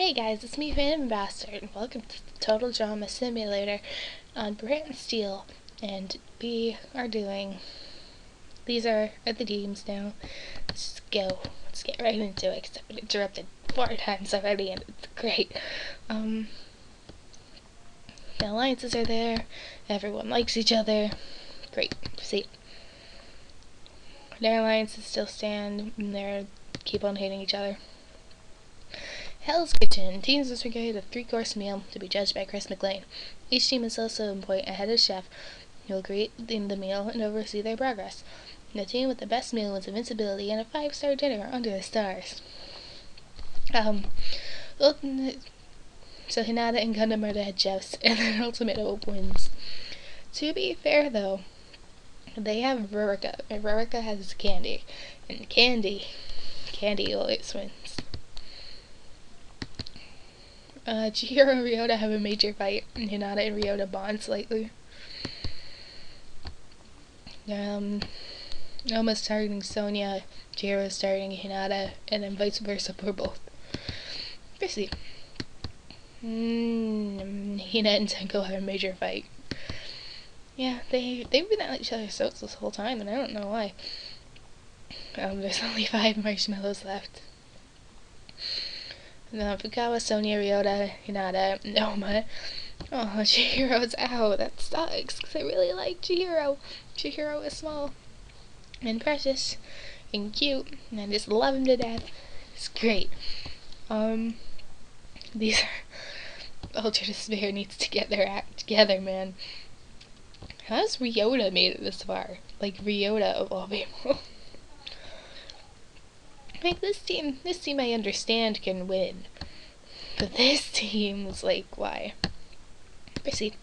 Hey guys, it's me, Phantom Bastard, and welcome to the Total Drama Simulator on Brant and Steel. And we are doing, these are the teams now. Let's just go. Let's get right into it, because I've been interrupted 4 times already, and it's great. The alliances are there, everyone likes each other. Great, proceed. Their alliances still stand, and they keep on hating each other. Hell's Kitchen. Teams must create a 3-course meal to be judged by Chris McLean. Each team must also appoint a head chef who will create the meal and oversee their progress. The team with the best meal wins invincibility and a 5-star dinner under the stars. So Hinata and Gundam are the head chefs, and then Ultimate Hope wins. To be fair, though, they have Rurica, and Rurica has Candy, and Candy always wins. Chihiro and Ryota have a major fight, and Hinata and Ryota bond slightly. Almost targeting Sonia, Chihiro targeting Hinata, and then vice versa for both. Proceed. Hina and Senko have a major fight. Yeah, they've been at each other's throats this whole time, and I don't know why. There's only 5 marshmallows left. Fukawa, Sonia, Ryota, Hinata, Noma. Oh, Chihiro's out. That sucks, because I really like Chihiro. Chihiro is small and precious and cute, and I just love him to death. It's great. These are... Ultra Despair needs to get their act together, man. How's Ryota made it this far? Like, Ryota of all people. Like, this team I understand can win. But this team is like, why? Proceed.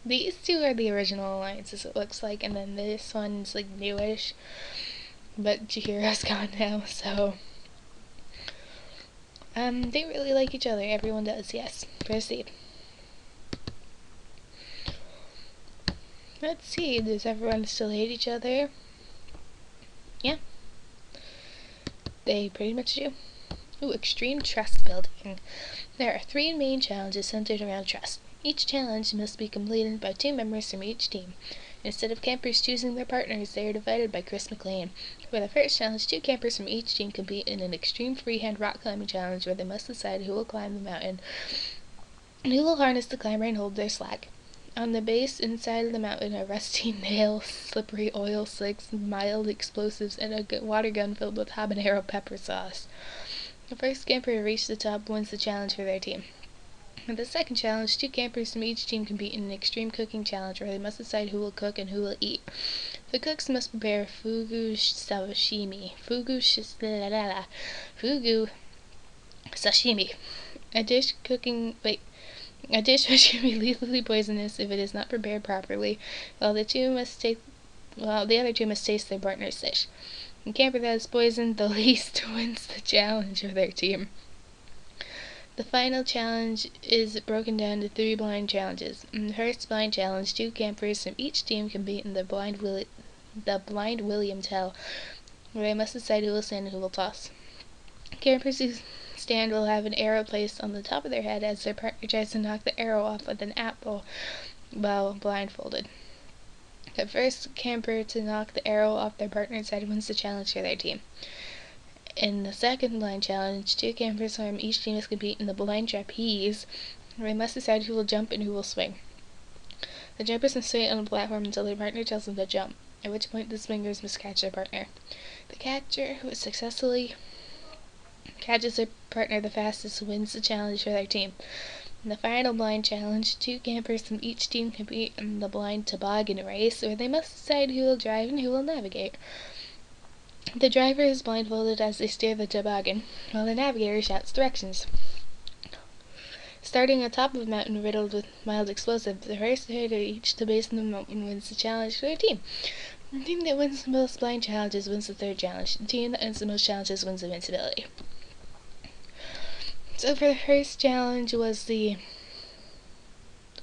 These two are the original alliances, it looks like, and then this one's like newish. But Chihiro's gone now, so they really like each other. Everyone does, yes. Proceed. Let's see, does everyone still hate each other? Yeah. They pretty much do. Ooh, extreme trust building. There are 3 main challenges centered around trust. Each challenge must be completed by 2 members from each team. Instead of campers choosing their partners, they are divided by Chris McLean. For the first challenge, 2 campers from each team compete in an extreme freehand rock climbing challenge where they must decide who will climb the mountain and who will harness the climber and hold their slack. On the base inside of the mountain are rusty nails, slippery oil slicks, mild explosives, and a water gun filled with habanero pepper sauce. The first camper to reach the top wins the challenge for their team. In the second challenge, 2 campers from each team compete in an extreme cooking challenge where they must decide who will cook and who will eat. The cooks must prepare fugu sashimi, a dish which can be lethally poisonous if it is not prepared properly, while the other two must taste their partner's dish. The camper that is poisoned the least wins the challenge of their team. The final challenge is broken down to 3 blind challenges. In the first blind challenge, 2 campers from each team compete in the blind William tell, where they must decide who will stand and who will toss. Campers who stand will have an arrow placed on the top of their head as their partner tries to knock the arrow off with an apple while blindfolded. The first camper to knock the arrow off their partner's head wins the challenge for their team. In the second blind challenge, 2 campers from each team must compete in the blind trapeze, where they must decide who will jump and who will swing. The jumpers must wait on the platform until their partner tells them to jump, at which point the swingers must catch their partner. The catcher who successfully catches their partner the fastest wins the challenge for their team. In the final blind challenge, 2 campers from each team compete in the blind toboggan race, where they must decide who will drive and who will navigate. The driver is blindfolded as they steer the toboggan, while the navigator shouts directions. Starting atop of a mountain riddled with mild explosives, the first to reach the base of the mountain wins the challenge for their team. The team that wins the most blind challenges wins the 3rd challenge. The team that wins the most challenges wins invincibility. So for the first challenge was the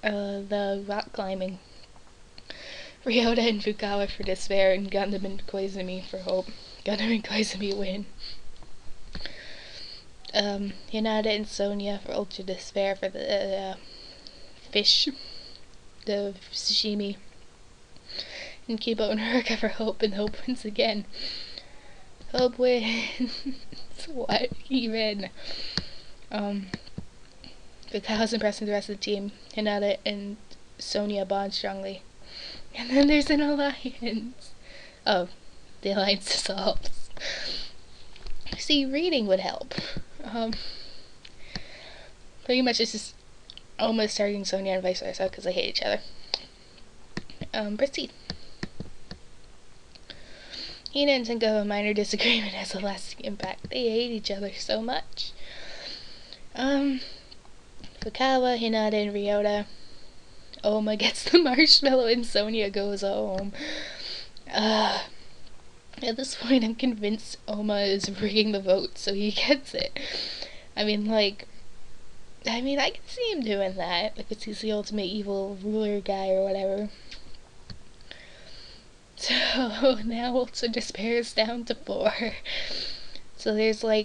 rock climbing. Ryota and Fukawa for despair, and Gundam and Koizumi for hope. Gundam and Koizumi win. Hinata and Sonia for Ultra Despair for the fish, the sashimi, and Kibo and Haruka for Hope, and Hope wins again. Hope wins. What even? Fukawa's impressing the rest of the team. Hinata and Sonia bond strongly. And then there's an alliance. Oh, the alliance dissolves. See, reading would help. Pretty much it's just almost targeting Sonia and vice versa because they hate each other. Proceed. Hina and Tenko have a minor disagreement has a lasting impact. They hate each other so much. Fukawa, Hinata, and Ryota. Oma gets the marshmallow and Sonia goes home. At this point, I'm convinced Oma is rigging the vote so he gets it. I mean, I can see him doing that because he's the ultimate evil ruler guy or whatever. So now Ultra Despair is down to 4. So there's 4,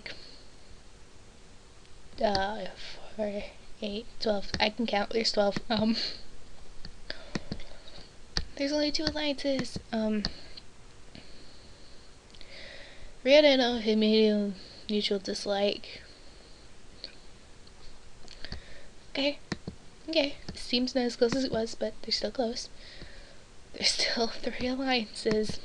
8, 12. I can count. There's 12. There's only 2 alliances. Ryota and Oma have medium mutual dislike. Okay. This seems not as close as it was, but they're still close. There's still 3 alliances.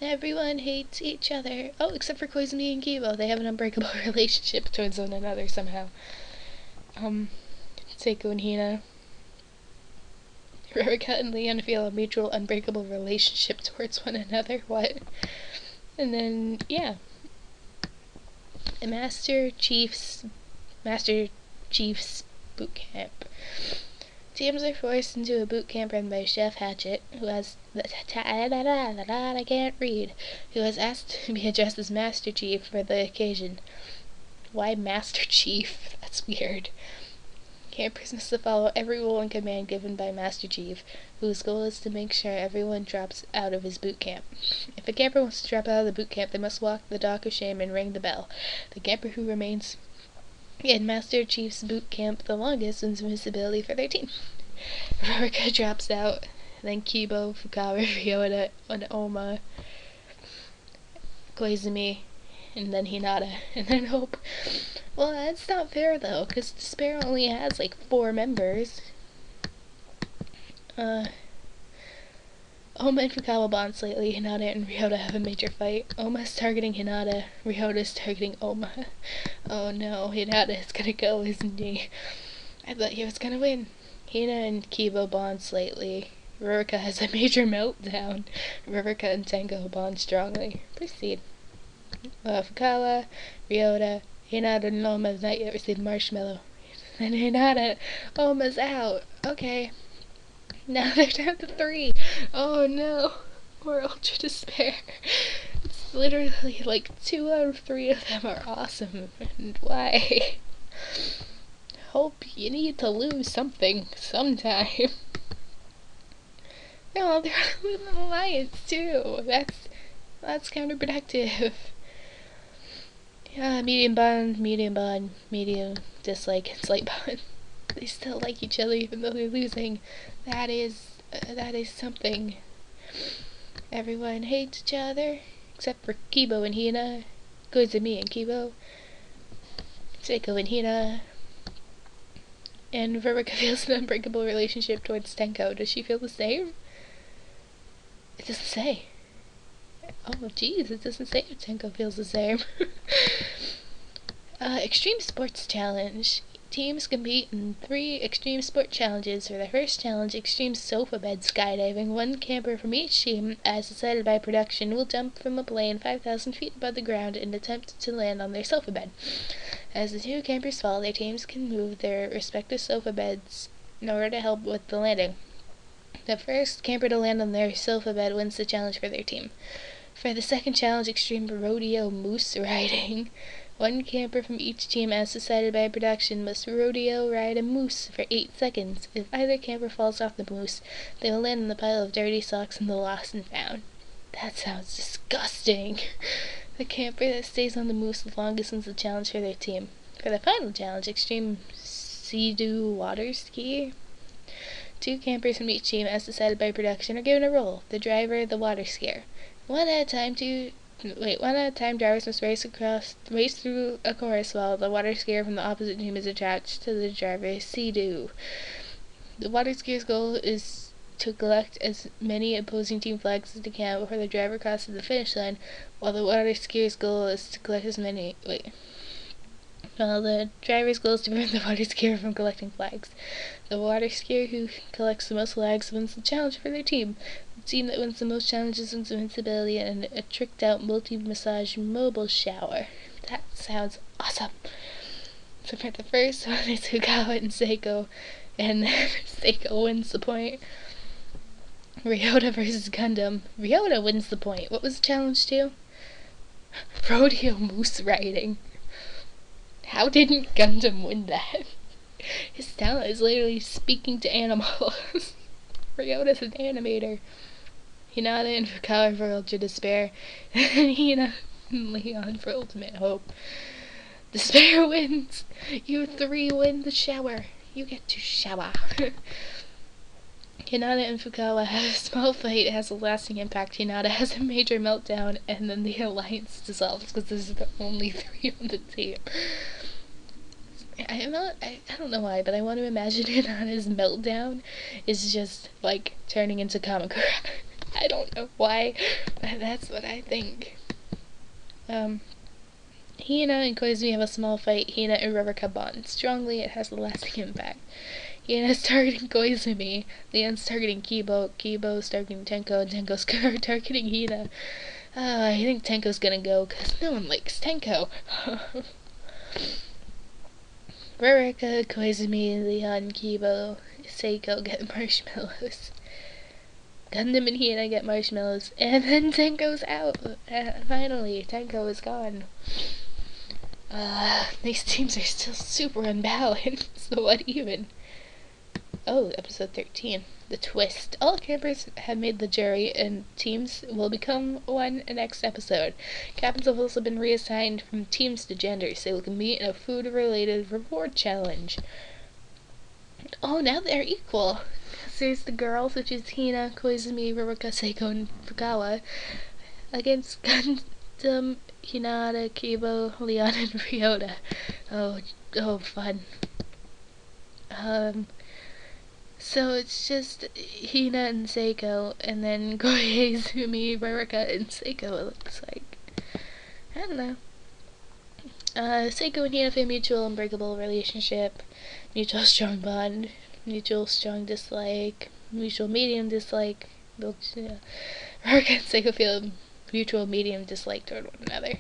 Everyone hates each other. Oh, except for Koizumi and Kibo. They have an unbreakable relationship towards one another somehow. Seiko and Hina. Rurika and Leon feel a mutual unbreakable relationship towards one another. What? And then, yeah. The Master Chief's boot camp. Teams are forced into a boot camp run by Chef Hatchet, who has I can't read, who has asked to be addressed as Master Chief for the occasion. Why Master Chief? That's weird. Campers must follow every rule and command given by Master Chief, whose goal is to make sure everyone drops out of his boot camp. If a camper wants to drop out of the boot camp, they must walk the dock of shame and ring the bell. The camper who remains in Master Chief's boot camp the longest wins invisibility for their team. Rurika drops out, then Kibo, Fukawa, Ryota, and Oma, Koizumi, and then Hinata, and then Hope. Well, that's not fair though, because Despair only has 4 members. Oma and Fukawa bond slightly. Hinata and Ryota have a major fight. Oma's targeting Hinata. Ryota's targeting Oma. Oh no, Hinata is gonna go, isn't he? I thought he was gonna win. Hina and Kibo bond slightly. Rurika has a major meltdown. Rurika and Tenko bond strongly. Proceed. Fukawa, Ryota, Hinata and Oma have not yet received marshmallow. And Hinata, Oma's out. Okay. Now they're down to 3. Oh no. Poor Ultra Despair. It's literally 2 out of 3 of them are awesome. And why? Hope you need to lose something sometime. No, they're with an alliance too. That's counterproductive. Yeah, medium bond, medium dislike, and slight bond. They still like each other even though they're losing. That is something. Everyone hates each other except for Kibo and Hina, Koizumi and Kibo, Seiko and Hina, and Rurika feels an unbreakable relationship towards Tenko. Does she feel the same? It doesn't say. Oh jeez, it doesn't say if Tenko feels the same. Extreme Sports Challenge. Teams compete in 3 extreme sport challenges. For the first challenge, extreme sofa bed skydiving, 1 camper from each team, as decided by production, will jump from a plane 5,000 feet above the ground and attempt to land on their sofa bed. As the 2 campers fall, their teams can move their respective sofa beds in order to help with the landing. The first camper to land on their sofa bed wins the challenge for their team. For the second challenge, extreme rodeo moose riding, 1 camper from each team, as decided by production, must rodeo ride a moose for 8 seconds. If either camper falls off the moose, they will land in the pile of dirty socks in the lost and found. That sounds disgusting. The camper that stays on the moose the longest wins the challenge for their team. For the final challenge, Extreme Sea-Doo Water Ski, 2 campers from each team, as decided by production, are given a role: the driver, the water skier. One at a time, drivers must race through a course while the water skier from the opposite team is attached to the driver's Sea-Doo. The water skier's goal is to collect as many opposing team flags as they can before the driver crosses the finish line, while the water skier's goal is to collect Well, the driver's goal is to prevent the water skier from collecting flags. The water skier who collects the most flags wins the challenge for their team. The team that wins the most challenges wins invincibility and a tricked-out multi-massage mobile shower. That sounds awesome. So for the first one, it's Fukawa and Seiko, and Seiko wins the point. Ryota versus Gundam. Ryota wins the point. What was the challenge to? Rodeo moose riding. How didn't Gundam win that? His talent is literally speaking to animals. Ryota's an animator. Hinata and Fukawa for Ultra Despair, and Hina and Leon for Ultimate Hope. Despair wins! You 3 win the shower. You get to shower. Hinata and Fukawa have a small fight. It has a lasting impact. Hinata has a major meltdown, and then the alliance dissolves because there's the only 3 on the team. I don't know why, but I want to imagine Hinata's meltdown is just like turning into Kamakura. I don't know why, but that's what I think. Hina and Koizumi have a small fight. Hina and Ruruka bond strongly. It has a lasting impact. Hina's targeting Koizumi. Leon's targeting Kibo. Kibo's targeting Tenko. And Tenko's targeting Hina. I think Tenko's gonna go because no one likes Tenko. Ruruka, Koizumi, Leon, Kibo, Seiko get marshmallows. Gundam and Hina get marshmallows, and then Tenko's out. Finally, Tenko is gone. These teams are still super unbalanced. So what even? Oh, episode 13. The twist. All campers have made the jury, and teams will become one next episode. Captains have also been reassigned from teams to genders. They will compete in a food-related reward challenge. Oh, now they're equal. So there's the girls, which is Hina, Koizumi, Ruruka, Seiko, and Fukawa, against Gundam, Hinata, Kibo, Leon, and Ryota. Oh, fun. So it's just Hina and Seiko, and then Koizumi, Ruruka, and Seiko, it looks like. I don't know. Seiko and Hina have a mutual unbreakable relationship, mutual strong bond, mutual strong dislike, mutual medium dislike. Ruruka and Seiko feel mutual medium dislike toward one another.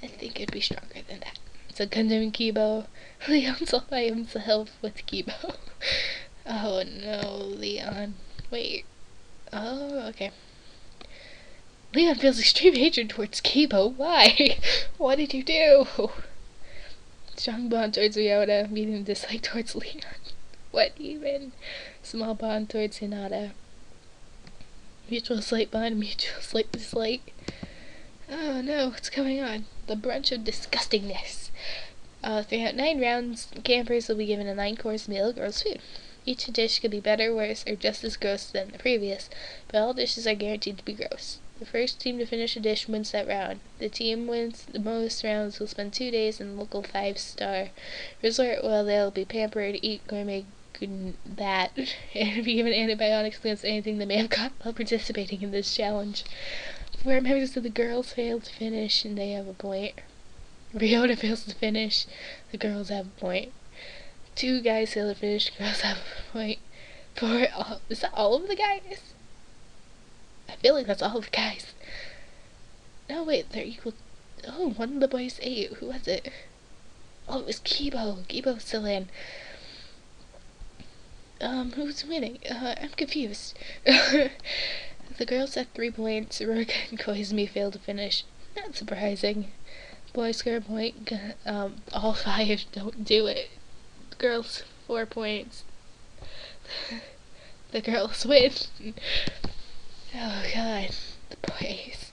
I think it'd be stronger than that. So Gundam and Kibo. Leon's all by himself with Kibo. Oh no, Leon. Wait. Oh, okay. Leon feels extreme hatred towards Kibo. Why? What did you do? Strong bond towards Ryota, medium dislike towards Leon. What even? Small bond towards Hinata. Mutual slight bond, mutual slight dislike. Oh no, what's going on? The brunch of disgustingness. Throughout 9 rounds, campers will be given a 9-course meal of gross food. Each dish could be better, worse, or just as gross than the previous, but all dishes are guaranteed to be gross. The first team to finish a dish wins that round. The team wins the most rounds will spend 2 days in the local 5-star resort where they'll be pampered, eat gourmet that, and be given antibiotics against anything they may have caught while participating in this challenge. 4 members of the girls fail to finish, and they have a point. Ryota fails to finish, the girls have a point. 2 guys fail to finish, girls have a point. Is that all of the guys? I feel like that's all of the guys. No, wait, they're equal. Oh, one of the boys ate. Who was it? Oh, it was Kibo. Kibo's still in. Who's winning? I'm confused. The girls have 3 points. Ruruka and Koizumi failed to finish. Not surprising. Boys score a point. All 5 don't do it. The girls 4 points. The girls win. Oh god, the boys.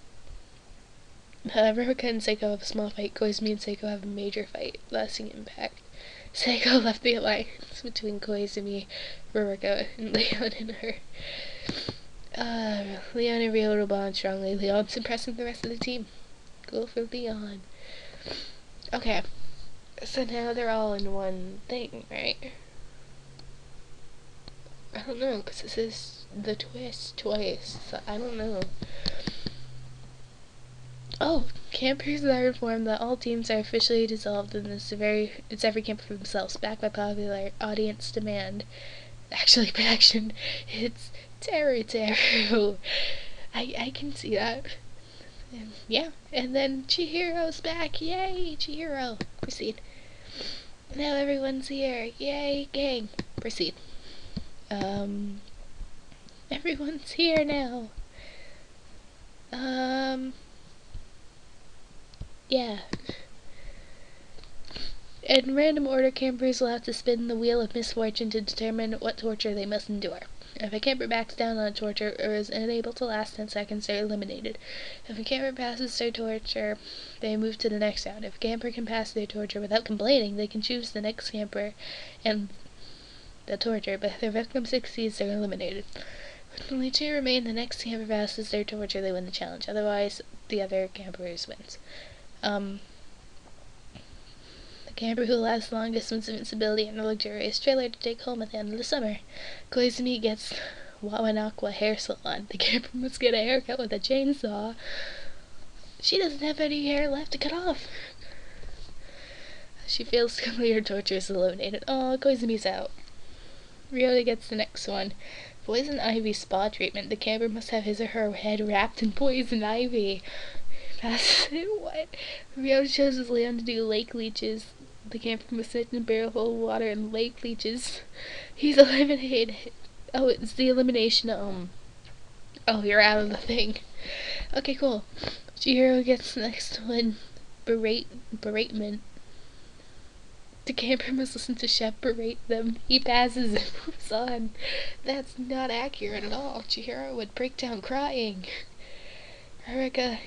Ruka and Seiko have a small fight. Koizumi and Seiko have a major fight, lasting impact. Seiko left the alliance between Koizumi, Ruka, and Leon and her. Leon and Rio will bond strongly. Leon's impressing the rest of the team. Go for Leon. Okay. So now they're all in one thing, right? I don't know, because this is the twist twice, so I don't know. Oh, campers are informed that all teams are officially dissolved and it's every camper for themselves, backed by popular audience demand. Actually, production, it's Teru. I can see that. And, yeah, and then Chihiro's back, yay, Chihiro, proceed. Now everyone's here, yay, gang, proceed. Everyone's here now. Yeah. In random order, campers will have to spin the wheel of misfortune to determine what torture they must endure. If a camper backs down on a torture or is unable to last 10 seconds, they're eliminated. If a camper passes their torture, they move to the next round. If a camper can pass their torture without complaining, they can choose the next camper and the torture, but if their victim succeeds, they're eliminated. When only 2 remain, the next camper passes their torture, they win the challenge. Otherwise, the other campers wins. The camper who lasts longest wins invincibility and a luxurious trailer to take home at the end of the summer. Koizumi gets Wawanakwa hair salon. The camper must get a haircut with a chainsaw. She doesn't have any hair left to cut off. She fails to complete her torture, is eliminated. Oh, Koizumi's out. Ryota gets the next one. Poison ivy spa treatment. The camper must have his or her head wrapped in poison ivy. Passes it. What? Ryota chooses Leon to do lake leeches. The camper must sit in a barrel full of water and lake leeches. He's eliminated. Oh, it's the elimination. Oh, you're out of the thing. Okay, cool. Chihiro gets the next one. Beratement. The camper must listen to Chef berate them. He passes and moves on. That's not accurate at all. Chihiro would break down crying. Haruka.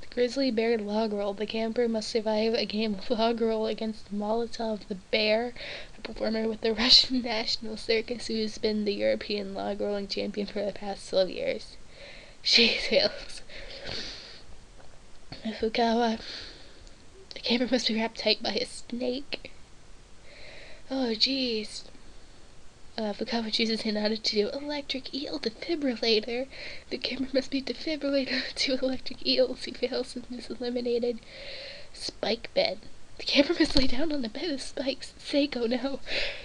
The grizzly bear log roll. The camper must survive a game of log roll against Molotov the bear, a performer with the Russian National Circus who has been the European log rolling champion for the past 12 years. She fails. Fukawa. The camper must be wrapped tight by a snake. Oh, jeez. Fukawa chooses Hinata to do electric eel defibrillator. The camera must be defibrillated to electric eels. He fails and is eliminated. Spike bed. The camera must lay down on a bed of spikes. Seiko, no.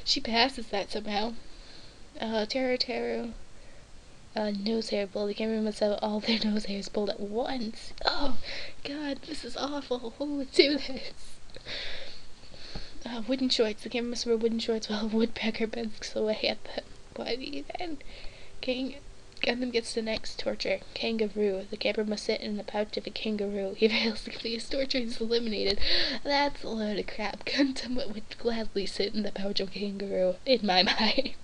She passes that somehow. Teru. Nose hair pull. The camera must have all their nose hairs pulled at once. Oh, God, this is awful. Oh, let's do this. Wooden shorts. The camera must wear wooden shorts while a woodpecker bends away at them. What even? Gundam gets the next torture. Kangaroo. The camper must sit in the pouch of a kangaroo. He fails to complete his torture and is eliminated. That's a load of crap. Gundam would gladly sit in the pouch of a kangaroo, in my mind.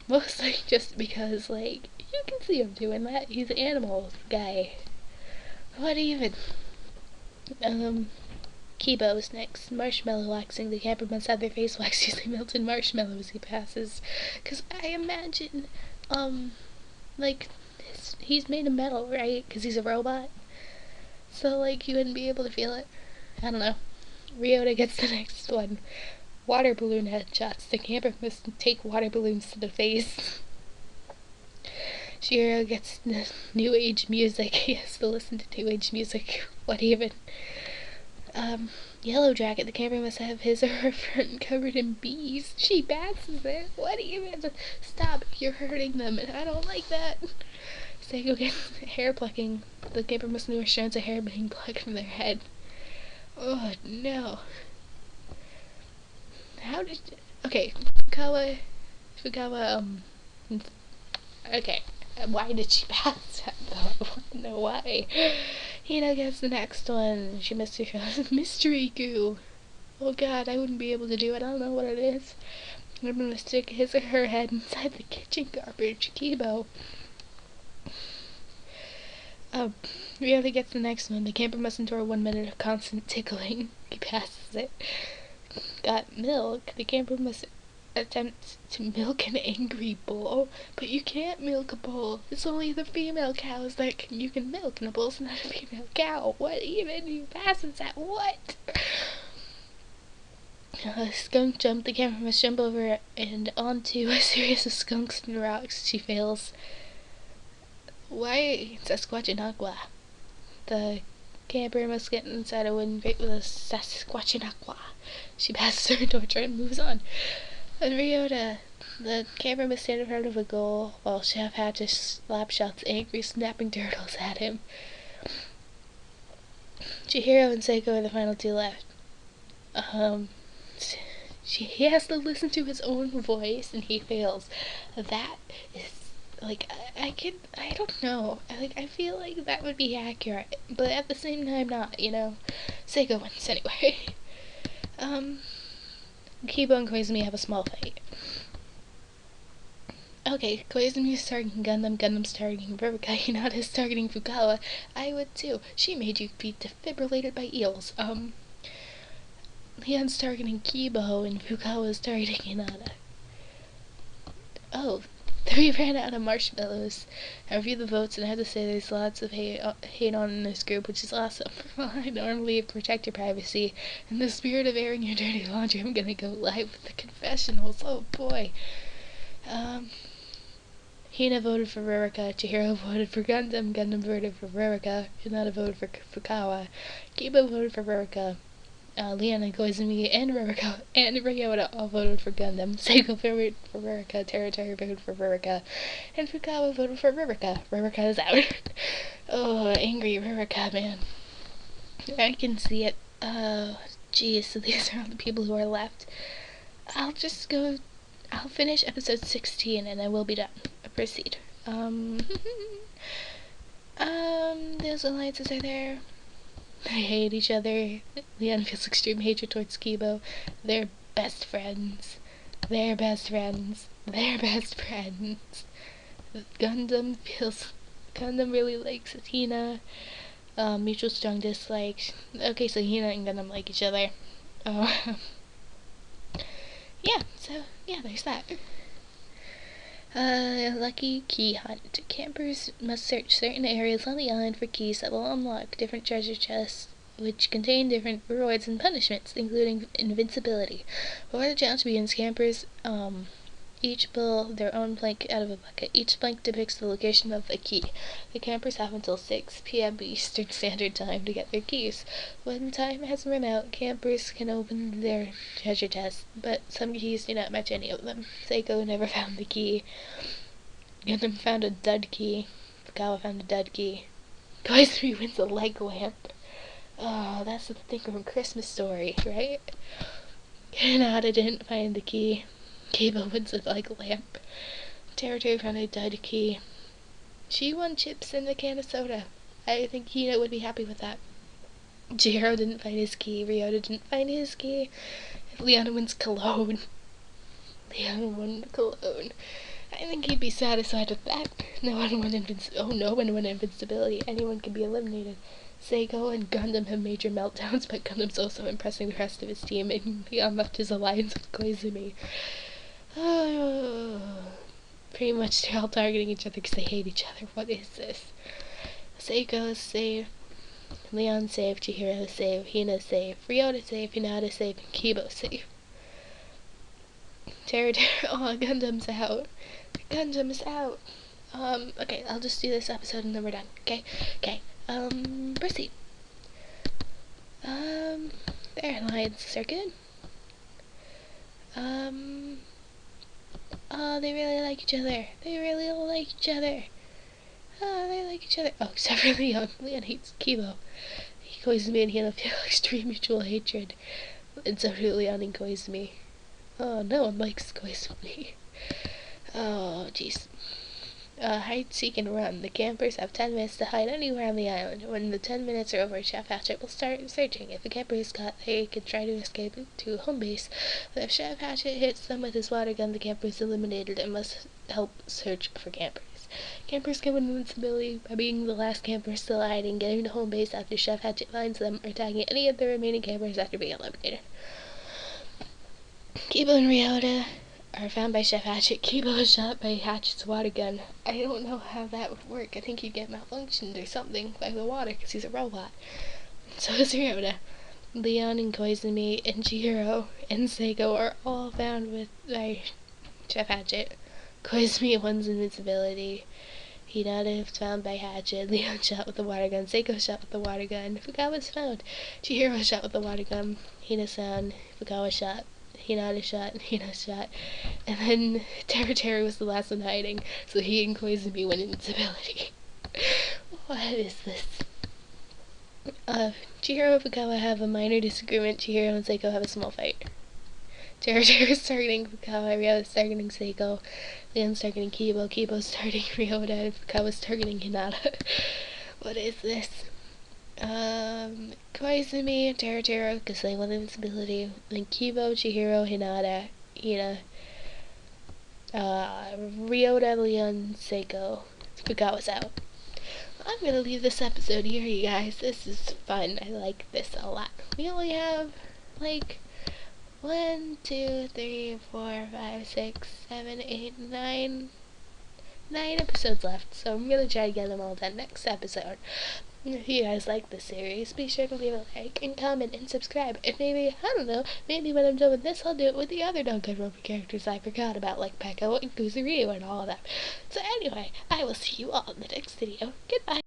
Mostly just because, like, you can see him doing that. He's an animal guy. What even? Kibo's next. Marshmallow waxing. The camper must have their face waxed using melted marshmallow as he passes. Because I imagine, like, he's made of metal, right? Because he's a robot. So, like, you wouldn't be able to feel it. I don't know. Ryota gets the next one. Water balloon headshots. The camper must take water balloons to the face. Shiro gets the new age music. He has to listen to new age music. What even? Yellow jacket. The camper must have his or her front covered in bees. She passes it. What even? Stop. You're hurting them, and I don't like that. Seiko gets hair plucking. The camper must know strands of hair being plucked from their head. Oh, no. How did... Okay. Fukawa, okay. Why did she pass that, though? I want to know why. Hina gets the next one. She missed her mystery goo. Oh god, I wouldn't be able to do it. I don't know what it is. I'm gonna stick his or her head inside the kitchen garbage. Kibo. Really gets the next one. The camper must endure 1 minute of constant tickling. He passes it. Got milk. The camper must attempt to milk an angry bull, but you can't milk a bull. It's only the female cows that you can milk, and a bull's not a female cow. What even? You passes that? What? Skunk jump. The camper must jump over and onto a series of skunks and rocks. She fails. Why Sasquatchinaqua? The camper must get inside a wooden crate with a Sasquatchinaqua. She passes her torture and moves on. On Ryota, the camper must stand in front of a goal while Chef Hatch slap shots angry snapping turtles at him. Chihiro and Seiko are the final two left. He has to listen to his own voice and he fails. That is, like, I don't know. I feel like that would be accurate, but at the same time not, you know? Seiko wins anyway. Kibo and Koizumi have a small fight. Okay, Koizumi is targeting Gundam, Gundam's targeting Ruruka, Hinata's targeting Fukawa. I would too. She made you be defibrillated by eels. Leon's targeting Kibo and Fukawa's targeting Hinata. Oh, 3 ran out of marshmallows. I reviewed the votes and I have to say there's lots of hate on in this group, which is awesome. Well, I normally protect your privacy. In the spirit of airing your dirty laundry, I'm gonna go live with the confessionals. Oh boy. Hina voted for Ruruka, Chihiro voted for Gundam, Gundam voted for Ruruka, Hinata voted for Fukawa, Kiba voted for Ruruka, Leon and Koizumi and Ruruka and Ryota all voted for Gundam, Seiko voted for Ruruka, Territory voted for Ruruka, and Fukawa voted for Ruruka. Ruruka is out. Oh, angry Ruruka, man. I can see it. Geez, so these are all the people who are left. I'll finish episode 16 and I will be done. Proceed. Those alliances are there. They hate each other. Leon feels extreme hatred towards Kibo. They're best friends. They're best friends. They're best friends. Gundam really likes Hina. Mutual strong dislikes. Okay, so Hina and Gundam like each other. Yeah, so, yeah, there's that. Lucky Key Hunt. Campers must search certain areas on the island for keys that will unlock different treasure chests, which contain different rewards and punishments, including invincibility. Before the challenge begins, campers, each pull their own blank out of a bucket. Each blank depicts the location of a key. The campers have until 6 p.m. Eastern Standard Time to get their keys. When time has run out, campers can open their treasure chests, but some keys do not match any of them. Seiko never found the key. Gundam found a dud key. Fukawa found a dud key. Koizumi wins a leg lamp. Oh, that's the thing from Christmas Story, right? Hinata didn't find the key. Kibo wins a leg lamp. Territory found a dud key. She won chips and a can of soda. I think Hina would be happy with that. Jiro didn't find his key. Ryota didn't find his key. Leon wins cologne. Leon won cologne. I think he'd be satisfied with that. No one won invincibility. Anyone can be eliminated. Seiko and Gundam have major meltdowns, but Gundam's also impressing the rest of his team, and Leon left his alliance with Koizumi. Pretty much they're all targeting each other because they hate each other. What is this? Seiko is safe. Leon safe. Chihiro safe. Hina safe. Ryota safe. Hinata safe. And Kibo safe. Gundam's out. Gundam is out. Okay, I'll just do this episode and then we're done. Okay? Proceed. Their alliances are good. Oh, they really like each other. They like each other. Oh, except for Leon. Leon hates Kibo. Koizumi and Hina feel extreme mutual hatred. And so do Leon and Koizumi. Oh, no one likes Koizumi. Oh, jeez. Hide, seek, and run. The campers have 10 minutes to hide anywhere on the island. When the 10 minutes are over, Chef Hatchet will start searching. If a camper is caught, they can try to escape to home base. But if Chef Hatchet hits them with his water gun, the camper is eliminated and must help search for campers. Campers can win invincibility by being the last camper still hiding, getting to home base after Chef Hatchet finds them, or attacking any of the remaining campers after being eliminated. Kibo and Ryota are found by Chef Hatchet. Kibo is shot by Hatchet's water gun. I don't know how that would work. I think he'd get malfunctioned or something by the water because he's a robot. So is Ryota. Leon and Koizumi and Chihiro and Seiko are all found by Chef Hatchet. Koizumi wins invincibility. Hinata is found by Hatchet. Leon shot with the water gun. Seiko shot with the water gun. Fukawa's found. Chihiro shot with the water gun. Hina's found. Fukawa shot. Hinata shot. Hina shot. And then Terry was the last one hiding. So he and Koizumi win invincibility. What is this? Chihiro and Fukawa have a minor disagreement. Chihiro and Seiko have a small fight. Terry is targeting Fukawa, Ryo is targeting Seiko, Leon's targeting Kibo, Kibo's targeting Ryota, and Fukawa's targeting Hinata. What is this? Koizumi, Terra, because they won invincibility, then Kibo, Chihiro, Hinata, Hina, Ryota, Leon, Seiko, Fukawa's out. I'm gonna leave this episode here, you guys. This is fun. I like this a lot. We only have, 1, 2, 3, 4, 5, 6, 7, 8, 9 episodes left, so I'm gonna try to get them all done next episode. If you guys like this series, be sure to leave a like and comment and subscribe. And maybe, I don't know, maybe when I'm done with this, I'll do it with the other Danganronpa characters I forgot about, like Peko and Kuzuryu and all of them. So anyway, I will see you all in the next video. Goodbye!